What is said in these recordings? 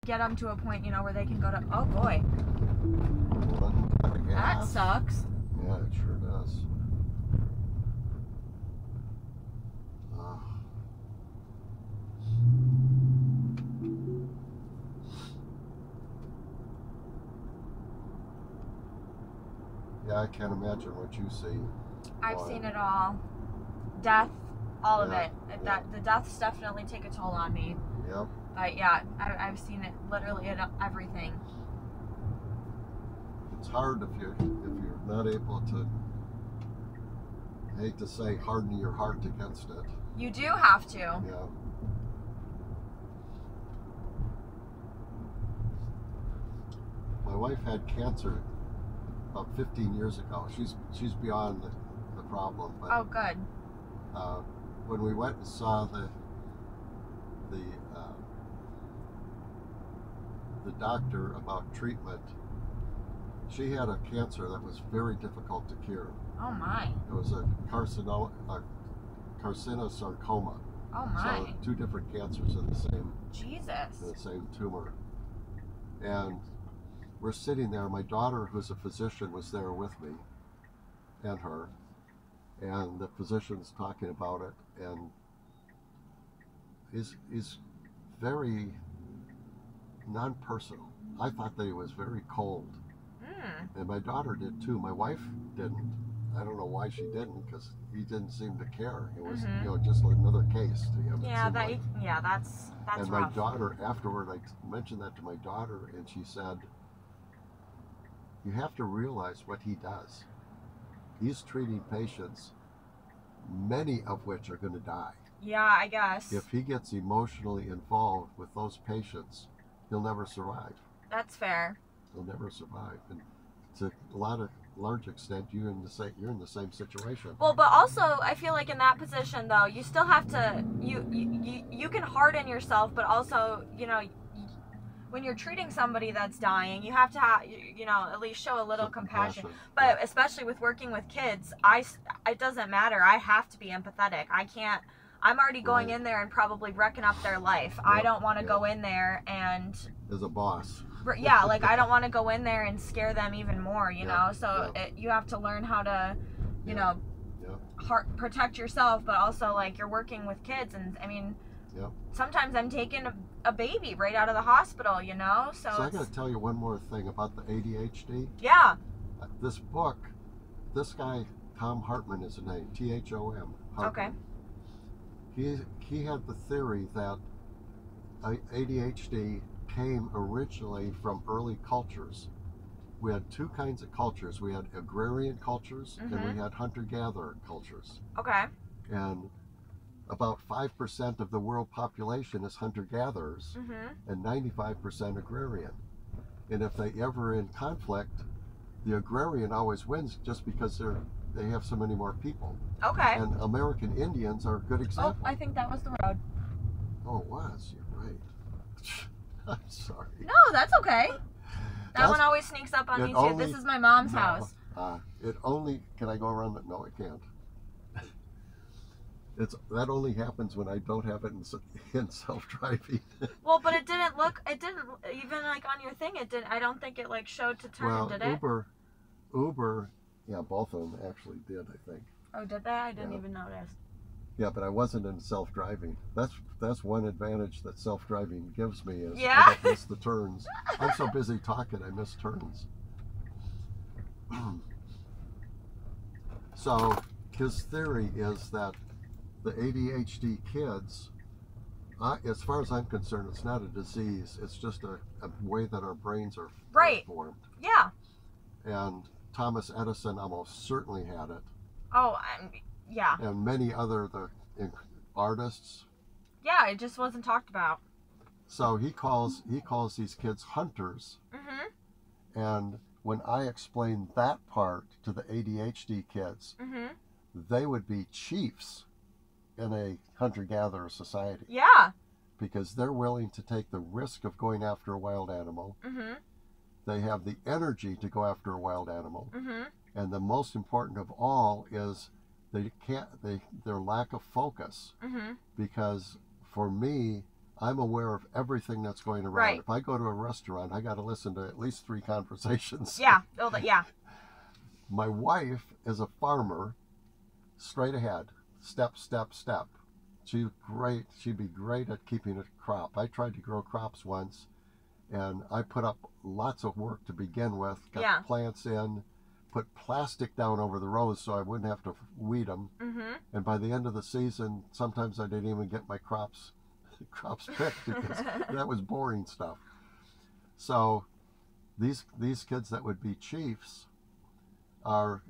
get them to a point, you know, where they can go to, oh boy. That sucks. Yeah, it sure does. Yeah, I can't imagine what you see. I've seen it all. Death, all of it. Yeah. The deaths definitely take a toll on me. Yep. But yeah, I've seen it literally in everything. It's hard if you're not able to, I hate to say, harden your heart against it. You do have to. Yeah. My wife had cancer about 15 years ago. She's beyond the problem. But, oh, good. When we went and saw the doctor about treatment, she had a cancer that was very difficult to cure. Oh my. It was a carcinosarcoma. Oh my. So 2 different cancers in the same tumor. And we're sitting there. My daughter, who's a physician, was there with me and her. And the physician's talking about it, and he's very non-personal. I thought that he was very cold. And my daughter did too. My wife didn't. I don't know why she didn't, because he didn't seem to care. It was, you know, just another case to him. Yeah, that's And rough. my daughter, afterward, I mentioned that to my daughter, and she said, "You have to realize what he does. He's treating patients, many of which are going to die. Yeah, I guess. If he gets emotionally involved with those patients, he'll never survive. That's fair. He'll never survive." And to a large extent, you're in the same situation. Well, but also I feel like in that position though, you still have to you can harden yourself, but also, you know, when you're treating somebody that's dying, you have to you know, at least show a little compassion. But especially with working with kids, it doesn't matter. I have to be empathetic. I can't. I'm already going in there and probably wrecking up their life. I don't want to go in there and as a boss. Yeah, like I don't want to go in there and scare them even more, you know. So you have to learn how to, you know, protect yourself, but also like you're working with kids, and I mean, sometimes I'm taking a baby right out of the hospital, you know. So I got to tell you one more thing about the ADHD. Yeah. This book, this guy Thom Hartmann is his name, Thom. Okay. He had the theory that ADHD came originally from early cultures. We had 2 kinds of cultures. We had agrarian cultures and we had hunter-gatherer cultures. Okay. And about 5% of the world population is hunter-gatherers and 95% agrarian. And if they ever in conflict, the agrarian always wins just because they have so many more people. Okay. And American Indians are a good example. Oh, I think that was the road. Oh, it was. You're right. I'm sorry. No, that's okay. That one always sneaks up on me too. This is my mom's house. Can I go around that? No, I can't. That only happens when I don't have it in self-driving. Well, but it didn't even like on your thing. It didn't. I don't think it like showed to turn. Did it? Uber, yeah, both of them actually did. I think. Oh, did they? I didn't even notice. Yeah, but I wasn't in self-driving. That's one advantage that self-driving gives me is I don't miss the turns. I'm so busy talking, I miss turns. So his theory is that the ADHD kids, as far as I'm concerned, it's not a disease. It's just a way that our brains are formed. Yeah. And Thomas Edison almost certainly had it. Oh, yeah. And many other artists. Yeah, it just wasn't talked about. So he calls these kids hunters. And when I explain that part to the ADHD kids, they would be chiefs in a hunter-gatherer society. Yeah. Because they're willing to take the risk of going after a wild animal. They have the energy to go after a wild animal. And the most important of all is their lack of focus. Because for me, I'm aware of everything that's going around. Right. If I go to a restaurant, I got to listen to at least 3 conversations. Yeah. Oh, yeah. My wife is a farmer, straight ahead, step, step, step. She's great. She'd be great at keeping a crop. I tried to grow crops once, and I put up lots of work to begin with. Got plants in, put plastic down over the rows so I wouldn't have to weed them. And by the end of the season, sometimes I didn't even get my crops picked because that was boring stuff. So these kids that would be chiefs are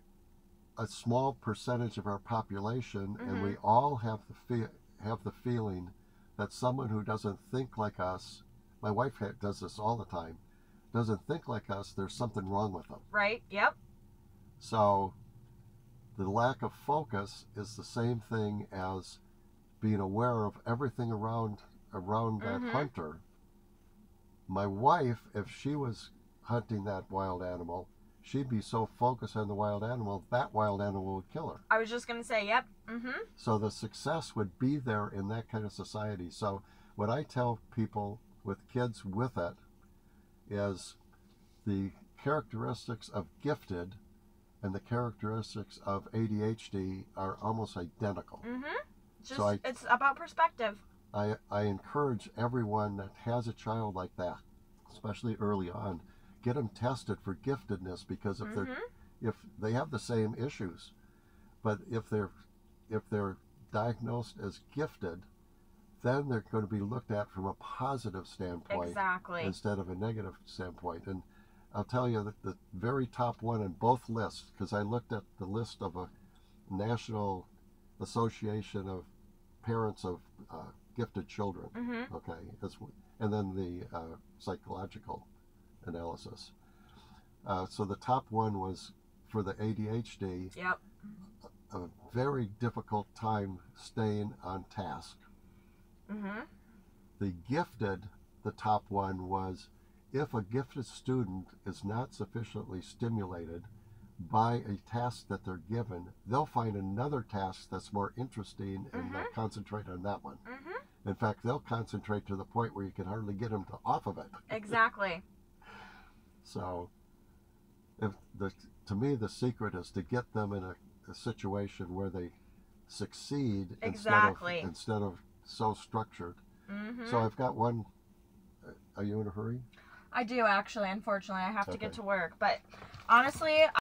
a small percentage of our population, and we all have the feeling that someone who doesn't think like us, my wife does this all the time, doesn't think like us, there's something wrong with them. Right. Yep. So the lack of focus is the same thing as being aware of everything around that hunter. My wife, if she was hunting that wild animal, she'd be so focused on the wild animal, that wild animal would kill her. I was just going to say, yep. So the success would be there in that kind of society. So what I tell people with kids with it is the characteristics of gifted and the characteristics of ADHD are almost identical. So it's about perspective. I encourage everyone that has a child like that, especially early on, get them tested for giftedness, because if they have the same issues, but if they're diagnosed as gifted, then they're going to be looked at from a positive standpoint instead of a negative standpoint. And I'll tell you that the very top one in both lists, because I looked at the list of a National Association of Parents of Gifted Children, okay, and then the psychological analysis. So the top one was for the ADHD. Yep. A very difficult time staying on task. The gifted, the top one was, if a gifted student is not sufficiently stimulated by a task that they're given, they'll find another task that's more interesting and they'll concentrate on that one. In fact, they'll concentrate to the point where you can hardly get them off of it. Exactly. So to me, the secret is to get them in a situation where they succeed instead of so structured. So I've got one. Are you in a hurry? I do, actually. Unfortunately, I have to get to work. But honestly,